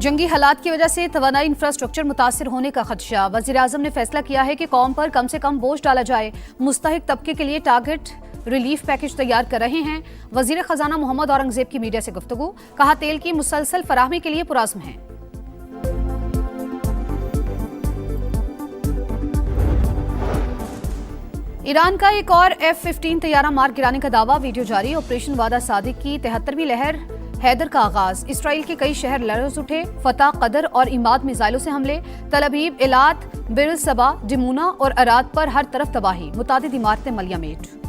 जंगी हालात की वजह से तवानाई इंफ्रास्ट्रक्चर मुतासिर होने का खदशा। वज़ीर-ए-आज़म ने फैसला किया है कि कौम पर कम से कम बोझ डाला जाए। मुस्तहिक तबके के लिए टारगेट रिलीफ पैकेज तैयार कर रहे हैं। वज़ीर खजाना मोहम्मद औरंगजेब की मीडिया से गुफ्तगू। कहा, तेल की मुसलसल फराहमी के लिए पुरज़्म हैं। ईरान का एक और F-15 तैयारा मार गिराने का दावा। वीडियो जारी। ऑपरेशन वादा सादिक की 73वीं लहर हैदर का आगाज। इसराइल के कई शहर लर्ज उठे। फतह, कदर और इमाद मिसाइलों से हमले। तल अबीब, इलात, बिर सबा, डिमोना और अराद पर हर तरफ तबाही। मुतादिद इमारतें मलियामेट।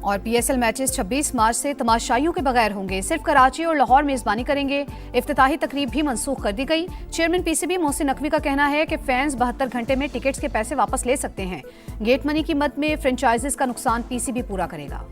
और PSL मैचेस 26 मार्च से तमाशाइयों के बगैर होंगे। सिर्फ कराची और लाहौर मेजबानी करेंगे। इफ्तिताही तकरीब भी मनसूख कर दी गई। चेयरमैन PCB मोहसिन नकवी का कहना है कि फैंस 72 घंटे में टिकट्स के पैसे वापस ले सकते हैं। गेट मनी की मद में फ्रेंचाइजीज का नुकसान PCB पूरा करेगा।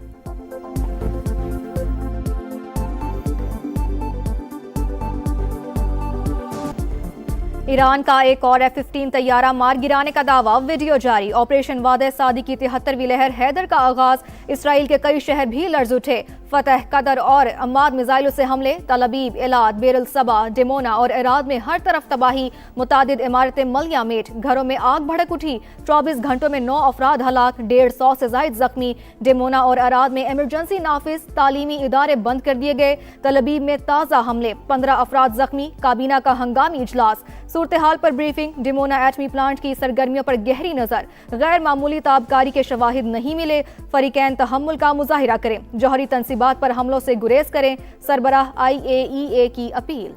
ईरान का एक और F-15 तैयारा मार गिराने का दावा। वीडियो जारी। ऑपरेशन वादे सादी की 73वीं लहर हैदर का आगाज। इसराइल के कई शहर भी लर्ज उठे। फतह, कदर और अम्माद मिसाइलों से हमले। तल अबीब, इलाद, बेर सबा, डिमोना और इराद में हर तरफ तबाही। मुतादिद इमारतें मलियामेट। घरों में आग भड़क उठी। 24 घंटों में 9 अफराद हलाक, 150 से जायद जख्मी। डिमोना और इराद में इमरजेंसी नाफिज। तालीमी इदारे बंद कर दिए गए। तल अबीब में ताज़ा हमले, 15 अफराद जख्मी। काबीना का हंगामी इजलास। सूरत हाल पर ब्रीफिंग। डिमोना एटमी प्लांट की सरगर्मियों पर गहरी नजर। गैर मामूली ताबकारी के शवाहिद नहीं मिले। फरीकैन तहम्मुल का मुजाहिरा करें। जौहरी तंसीबात पर हमलों से गुरेज करें। सरबराह IAEA की अपील।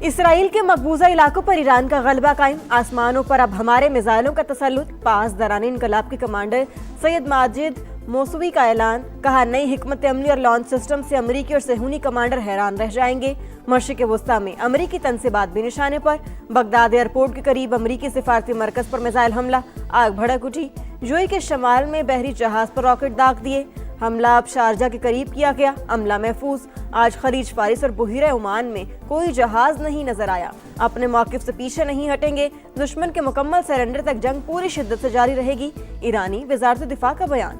इसराइल के मकबूजा इलाकों पर ईरान का गलबा कायम। आसमानों पर अब हमारे मिसाइलों का तसल्लुत। पास दरानी इनकलाब के कमांडर सैयद माजिद मौसूवी का ऐलान। कहा, नई हिकमत अमली और लॉन्च सिस्टम से अमरीकी और सेहूनी कमांडर हैरान रह जाएंगे। मशरिक़ वस्ता में अमरीकी तंसीबात भी निशाने पर। बगदाद एयरपोर्ट के करीब अमरीकी सिफारती मरकज पर मिसाइल हमला। आग भड़क उठी। यूएई के शमाल में बहरी जहाज पर रॉकेट दाग दिए। हमला अब शारजा के करीब किया गया। अमला महफूज। आज खलीज फारिस और बुहीरा ओमान में कोई जहाज नहीं नजर आया। अपने मौक़िफ़ से पीछे नहीं हटेंगे। दुश्मन के मुकम्मल सरेंडर तक जंग पूरी शिद्दत से जारी रहेगी। ईरानी वज़ारत दिफा का बयान।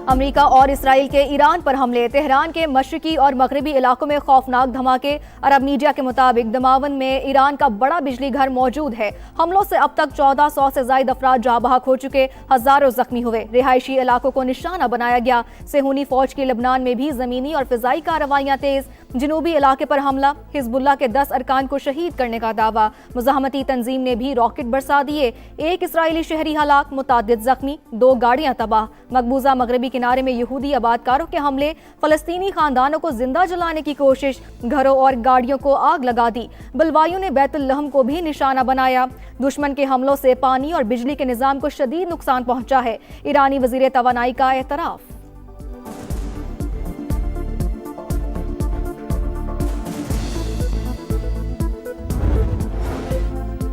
अमेरिका और इसराइल के ईरान पर हमले। तेहरान के मशरकी और मगरबी इलाकों में खौफनाक धमाके। अरब मीडिया के मुताबिक दमावन में ईरान का बड़ा बिजली घर मौजूद है। हमलों से अब तक 1400 से ज्यादा अफराद जाँ बहक हो चुके। हजारों जख्मी हुए। रिहायशी इलाकों को निशाना बनाया गया। सेहूनी फौज की लेबनान में भी जमीनी और फिजाई कार्रवाइयां तेज। जनूबी इलाके पर हमला। हिजबुल्लाह के 10 अरकान को शहीद करने का दावा। मुजाहमती तंजीम ने भी रॉकेट बरसा दिए। एक इसराइली शहरी हलाक, मुतादिद जख्मी, 2 गाड़ियां तबाह। मकबूजा मगरबी किनारे में यहूदी आबादकारों के हमले। फलस्तीनी खानदानों को जिंदा जलाने की कोशिश। घरों और गाड़ियों को आग लगा दी। बलवाइयों ने बैतुल लहम को भी निशाना बनाया। दुश्मन के हमलों से पानी और बिजली के निजाम को शदीद नुकसान पहुंचा है। ईरानी वजीर तवानाई का एतराफ।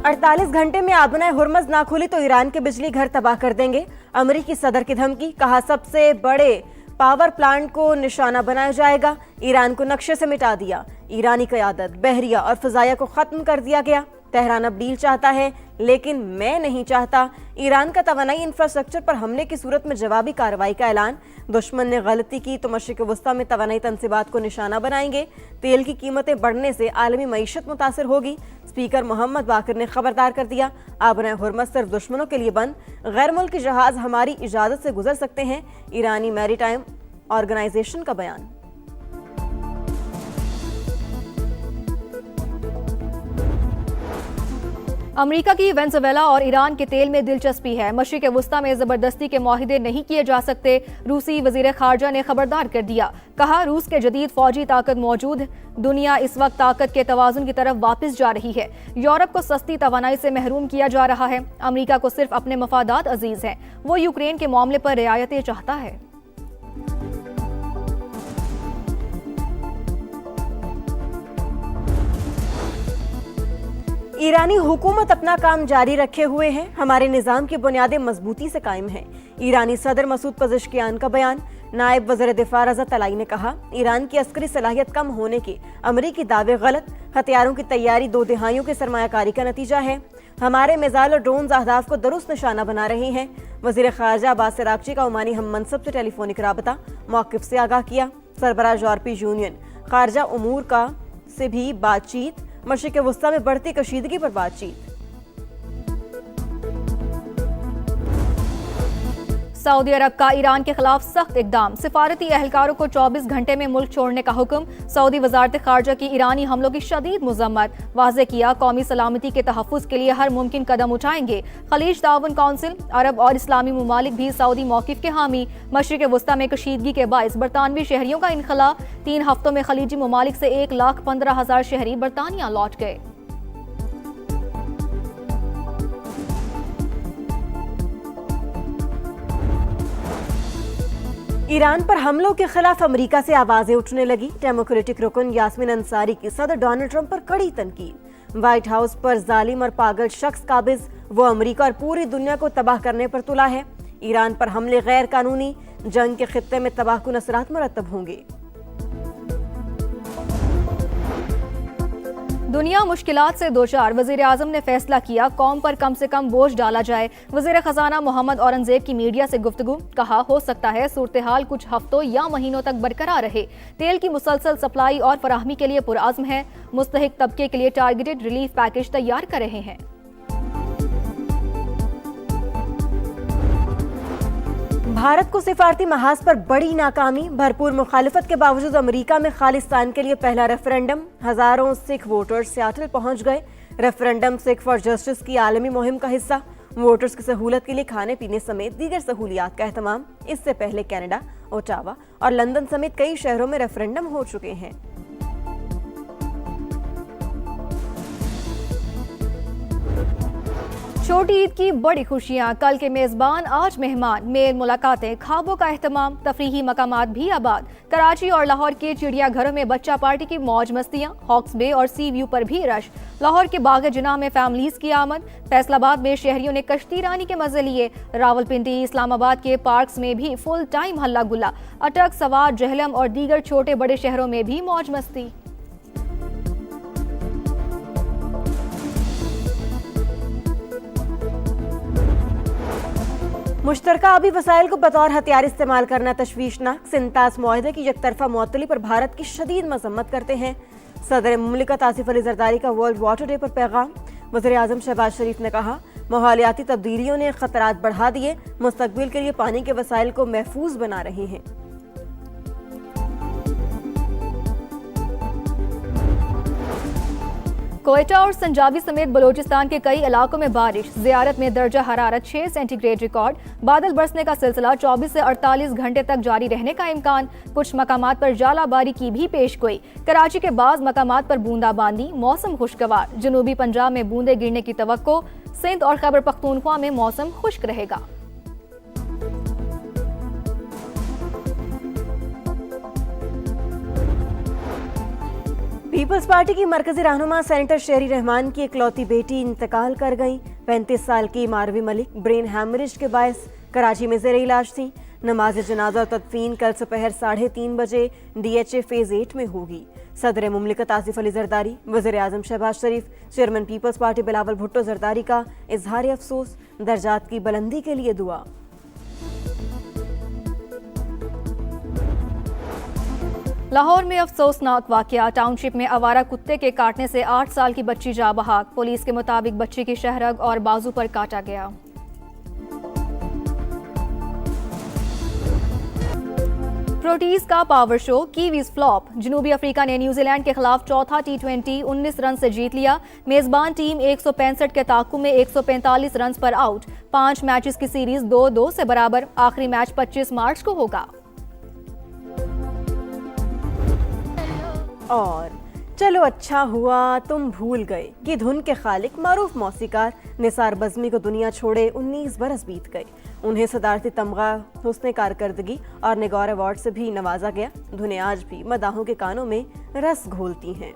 48 घंटे में आबनाए हुर्मज ना खुली तो ईरान के बिजली घर तबाह कर देंगे। अमेरिकी सदर की धमकी। कहा, सबसे बड़े पावर प्लांट को निशाना बनाया जाएगा। ईरान को नक्शे से मिटा दिया। ईरानी क़यादत, बहरिया और फ़ज़ाया को ख़त्म कर दिया गया। तेहरान अब डील चाहता है लेकिन मैं नहीं चाहता। ईरान का तवानाई इंफ्रास्ट्रक्चर पर हमले की सूरत में जवाबी कार्रवाई का ऐलान। दुश्मन ने गलती की तो मशरिक़ वस्ता में तवानाई तंसीबात को निशाना बनाएंगे। तेल की कीमतें बढ़ने से आलमी मईशत मुतासर होगी। स्पीकर मोहम्मद बाकिर ने खबरदार कर दिया, आबनाए हुर्मज सिर्फ दुश्मनों के लिए बंद। गैर मुल्की जहाज हमारी इजाज़त से गुजर सकते हैं। ईरानी मैरीटाइम ऑर्गेनाइजेशन का बयान। अमेरिका की वेनेजुएला और ईरान के तेल में दिलचस्पी है। मशरिक़ वस्ता में जबरदस्ती के मुआहिदे नहीं किए जा सकते। रूसी वजीर खारजा ने खबरदार कर दिया। कहा, रूस के जदीद फौजी ताकत मौजूद। दुनिया इस वक्त ताकत के तवाज़ुन की तरफ वापस जा रही है। यूरोप को सस्ती तवानाई से महरूम किया जा रहा है। अमेरिका को सिर्फ अपने मफादात अजीज हैं। वो यूक्रेन के मामले पर रियायतें चाहता है। ईरानी हुकूमत अपना काम जारी रखे हुए है। हमारे निज़ाम की बुनियादें मजबूती से कायम हैं। ईरानी सदर मसूद पज़ेश्कियान का बयान। नायब वज़ीर दिफा रज़ा तलाई ने कहा, ईरान की अस्करी सलाहियत कम होने के अमरीकी दावे गलत। हथियारों की तैयारी 2 दिहाइयों के सरमायाकारी का नतीजा है। हमारे मिसाइल और ड्रोन अहदाफ को दुरुस्त निशाना बना रहे हैं। वजीर खारजा अब्बास अरागची का ओमानी हम मनसब से टेलीफोनिक राबता मौक़िफ़ से आगाह किया। सरबराह यूरोपीय यूनियन खारजा उमूर का से भी बातचीत। मशरिक़ वस्ता में बढ़ती कशीदगी पर बातचीत। सऊदी अरब का ईरान के खिलाफ सख्त इकदाम, सिफारती एहलकारों को 24 घंटे में मुल्क छोड़ने का हुक्म। सऊदी वजारत खारजा की ईरानी हमलों की शदीद मजम्मत, वाज़े किया कौमी सलामती के तहफ़्फ़ुज़ के लिए हर मुमकिन कदम उठाएंगे। खलीज ताउन काउंसिल, अरब और इस्लामी ममालिक भी सऊदी मौक़िफ़ के हामी। मशरिक़ वस्ता में कशीदगी के बाइस बरतानवी शहरियों का इनखला। 3 हफ्तों में खलीजी ममालिक से 1,15,000 शहरी बरतानिया लौट गए। ईरान पर हमलों के खिलाफ अमेरिका से आवाजें उठने लगी। डेमोक्रेटिक रुकन यास्मीन अंसारी की सदर डोनाल्ड ट्रंप पर कड़ी तनकीद। व्हाइट हाउस पर जालिम और पागल शख्स काबिज, वो अमेरिका और पूरी दुनिया को तबाह करने पर तुला है। ईरान पर हमले गैर कानूनी, जंग के खित्ते में तबाहकुन असरात मुरतब होंगे। दुनिया मुश्किलात से दोचार, वजीर आजम ने फैसला किया कौम पर कम से कम बोझ डाला जाए। वजीर खजाना मोहम्मद औरंगजेब की मीडिया से गुफ्तगू, कहा हो सकता है सूरत हाल कुछ हफ्तों या महीनों तक बरकरार रहे। तेल की मुसलसल सप्लाई और फराहमी के लिए पुरआज़्म है। मुस्तहिक तबके के लिए टारगेटेड रिलीफ पैकेज तैयार कर रहे हैं। भारत को सिफारती महाज पर बड़ी नाकामी, भरपूर मुखालिफत के बावजूद अमेरिका में खालिस्तान के लिए पहला रेफरेंडम। हजारों सिख वोटर्स सियाटल पहुंच गए। रेफरेंडम सिख फॉर जस्टिस की आलमी मुहिम का हिस्सा। वोटर्स की सहूलत के लिए खाने पीने समेत दीगर सहूलियात का एहतमाम। इससे पहले कनाडा, ओटावा और लंदन समेत कई शहरों में रेफरेंडम हो चुके हैं। छोटी ईद की बड़ी खुशियां, कल के मेजबान आज मेहमान। मेल मुलाकातें, ख्वाबों का एहतमाम, तफरीही मकामात भी आबाद। कराची और लाहौर के चिड़ियाघरों में बच्चा पार्टी की मौज मस्तियां। हॉक्स बे और सी व्यू पर भी रश। लाहौर के बाग जिनाह में फैमिलीज की आमद। फैसलाबाद में शहरियों ने कश्ती रानी के मजे लिए। रावलपिंडी, इस्लामाबाद के पार्क्स में भी फुल टाइम हल्ला गुल्ला। अटक, सवार, जहलम और दीगर छोटे बड़े शहरों में भी मौज मस्ती। मुश्तरका आबी वसाइल को बतौर हथियार इस्तेमाल करना तशवीशनाक। सिंतास मुआहदे की यकतरफा मुअत्तली पर भारत की शदीद मजम्मत करते हैं। सदर मुमलिकत आसिफ अली जरदारी का वर्ल्ड वाटर डे पर पैगाम। वज़ीर आज़म शहबाज शरीफ ने कहा, माहौलियाती तब्दीलियों ने खतरात बढ़ा दिए, मुस्तकबिल के लिए पानी के वसाइल को महफूज बना रही हैं। कोयटा और संजाबी समेत बलोचिस्तान के कई इलाकों में बारिश। ज़ियारत में दर्जा हरारत 6 सेंटीग्रेड रिकॉर्ड। बादल बरसने का सिलसिला 24 से 48 घंटे तक जारी रहने का इम्कान। कुछ मकामात पर जालाबारी की भी पेशगोई। कराची के बाज़ मकामात पर बूंदाबांदी। मौसम खुशगवार। जनूबी पंजाब में बूंदे गिरने की तवक्को। सिंध और खैबर पख्तूनख्वा में मौसम खुश्क रहेगा। पीपल्स पार्टी की मरकजी रहनुमा सेनेटर शेरी रहमान की इकलौती बेटी इंतकाल कर गई। 35 साल की मारवी मलिक ब्रेन हैमरेज के बायस कराची में ज़ेरे इलाज थी। नमाज जनाजा और तदफीन कल दोपहर 3:30 बजे DHA फेज 8 में होगी। सदर मुमलिकत आसिफ अली जरदारी, वज़ीर आज़म Shahbaz Sharif, chairman Peoples Party Bilawal Bhutto Zardari का इजहार अफसोस। दर्जात की बुलंदी के लिए दुआ। लाहौर में अफसोसनाक वाकया। टाउनशिप में आवारा कुत्ते के काटने से 8 साल की बच्ची जा बहाक। पुलिस के मुताबिक बच्ची की शहरग और बाजू पर काटा गया। प्रोटीज का पावर शो, कीवीज फ्लॉप। जनूबी अफ्रीका ने न्यूजीलैंड के खिलाफ चौथा T20 19 रन से जीत लिया। मेजबान टीम 165 के ताकुब में 145 रन पर आउट। 5 मैचेस की सीरीज 2-2 से बराबर। आखिरी मैच 25 मार्च को होगा। और चलो अच्छा हुआ तुम भूल गए कि धुन के खालिक मारूफ मौसीकार निसार बज़मी को दुनिया छोड़े 19 बरस बीत गए। उन्हें सदारती तमगा, हुस्न कारकर्दगी और निगार अवार्ड से भी नवाजा गया। धुनें आज भी मदाहों के कानों में रस घोलती हैं।